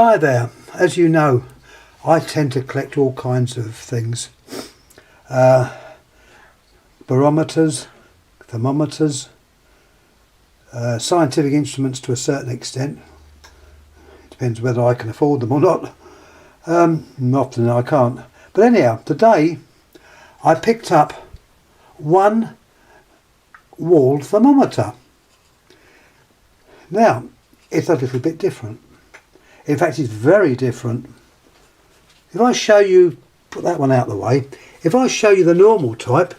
Hi there. As you know, I tend to collect all kinds of things. Barometers, thermometers, scientific instruments to a certain extent. It depends whether I can afford them or not. Often I can't. But anyhow, today I picked up one wall thermometer. Now, it's a little bit different. In fact, it's very different. If I show you, put that one out of the way, if I show you the normal type,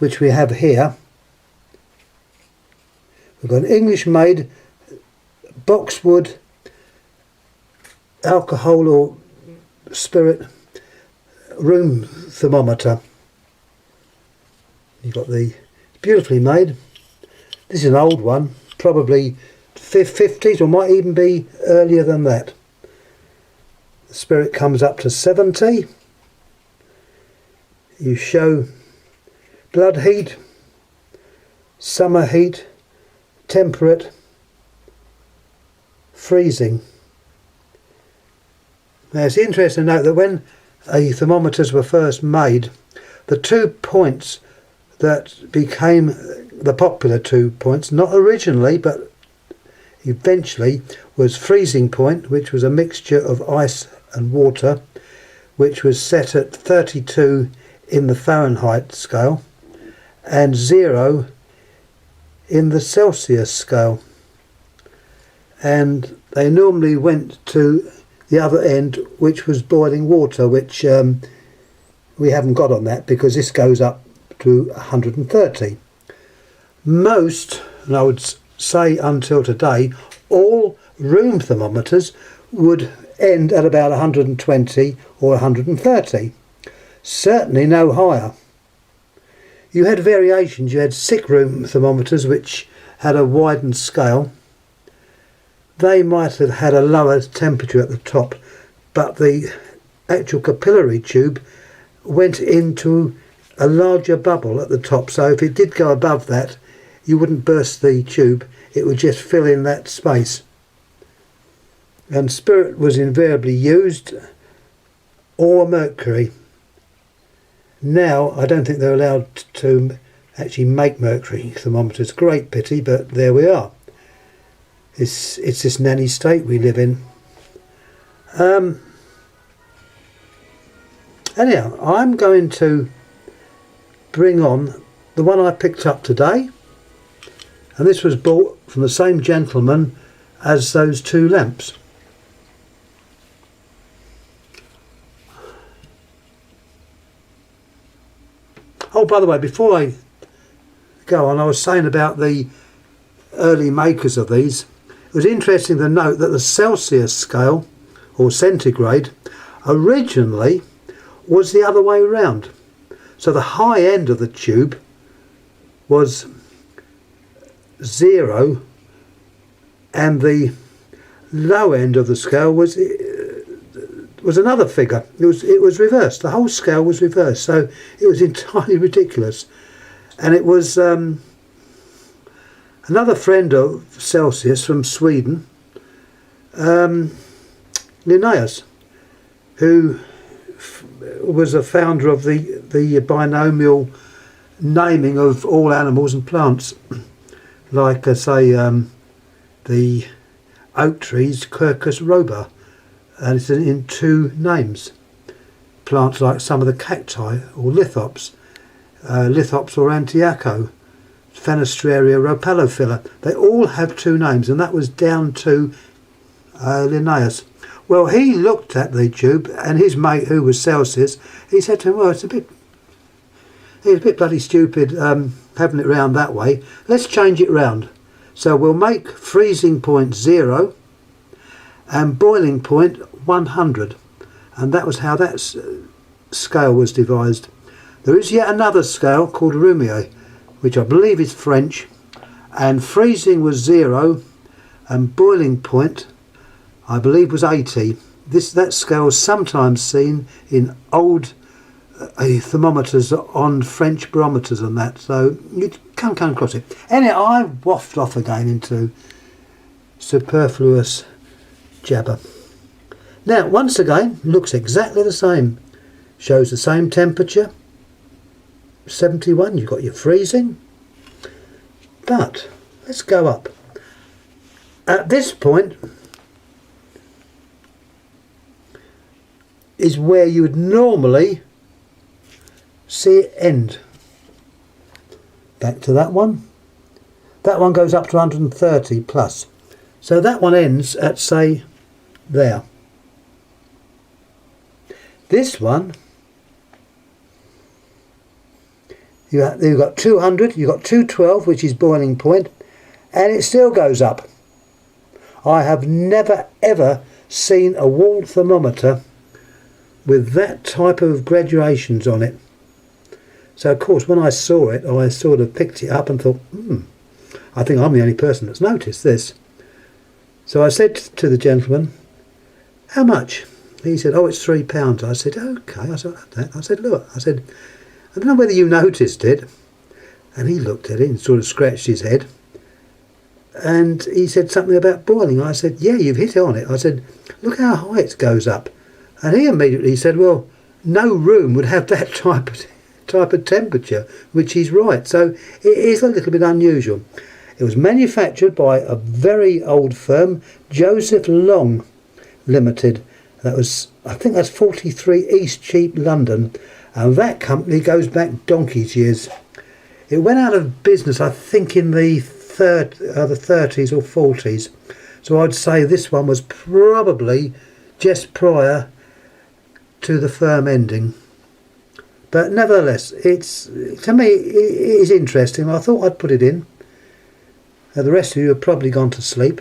which we have here, we've got an English-made boxwood alcohol or spirit room thermometer. You've got the beautifully made. This is an old one, probably 50s, or might even be earlier than that. The spirit comes up to 70. You show blood heat, summer heat, temperate, freezing. Now it's interesting to note that when the thermometers were first made, the 2 points that became the popular 2 points, not originally but eventually, was freezing point, which was a mixture of ice and water, which was set at 32 in the Fahrenheit scale and 0 in the Celsius scale. And they normally went to the other end, which was boiling water, which we haven't got on that because this goes up to 130. Most, and I would say until today, all room thermometers would end at about 120 or 130. Certainly no higher. You had variations. You had sick room thermometers which had a widened scale. They might have had a lower temperature at the top, but the actual capillary tube went into a larger bubble at the top, so if it did go above that, you wouldn't burst the tube, it would just fill in that space. And spirit was invariably used, or mercury. Now I don't think they're allowed to actually make mercury thermometers. Great pity, but there we are. It's this nanny state we live in. Anyhow, I'm going to bring on the one I picked up today, and this was bought from the same gentleman as those 2 lamps. Oh, by the way, before I go on, I was saying about the early makers of these. It was interesting to note that the Celsius scale, or centigrade, originally was the other way around. So the high end of the tube was 0 and the low end of the scale was another figure. It was reversed. The whole scale was reversed, so it was entirely ridiculous. And it was another friend of Celsius from Sweden, Linnaeus, who was a founder of the binomial naming of all animals and plants, like say the oak trees, Quercus robur, and it's in 2 names. Plants like some of the cacti or lithops, lithops or Antioco, Fenestraria rhopalophylla, they all have 2 names, and that was down to Linnaeus. Well, he looked at the tube, and his mate, who was Celsius, he said to him, well, it's a bit bloody stupid having it round that way. Let's change it round. So we'll make freezing point 0 and boiling point 100. And that was how that scale was devised. There is yet another scale called Roumier, which I believe is French, and freezing was 0 and boiling point I believe was 80. That scale is sometimes seen in old thermometers on French barometers and that, so you can come across it. Anyhow, I waffled off again into superfluous jabber. Now, once again, looks exactly the same. Shows the same temperature, 71, you've got your freezing. But, let's go up. At this point is where you would normally see it end. Back to that one. That one goes up to 130 plus. So that one ends at, say, there. This one, you've got 200, you've got 212, which is boiling point, and it still goes up. I have never ever seen a wall thermometer with that type of graduations on it. So of course when I saw it, I sort of picked it up and thought, I think I'm the only person that's noticed this. So I said to the gentleman, how much? He said, oh, it's £3. I said, okay. I said, look, I said, I don't know whether you noticed it. And he looked at it and sort of scratched his head. And he said something about boiling. I said, yeah, you've hit on it. I said, look how high it goes up. And he immediately said, well, no room would have that type of temperature, which he's right. So it is a little bit unusual. It was manufactured by a very old firm, Joseph Long Limited. That was, I think that's 43 East Cheap, London. And that company goes back donkey's years. It went out of business, I think, in the 30s or 40s. So I'd say this one was probably just prior to the firm ending. But nevertheless, to me it is interesting. I thought I'd put it in. The rest of you have probably gone to sleep.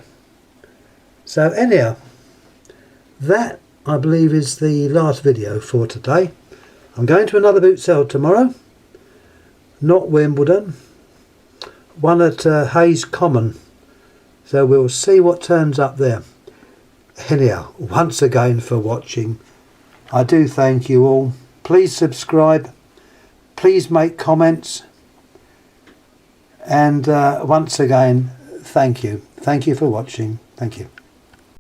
So anyhow, that I believe is the last video for today. I'm going to another boot sale tomorrow. Not Wimbledon. One at Hayes Common. So we'll see what turns up there. Anyhow, once again for watching. I do thank you all. Please subscribe. Please make comments. And once again, thank you. Thank you for watching. Thank you.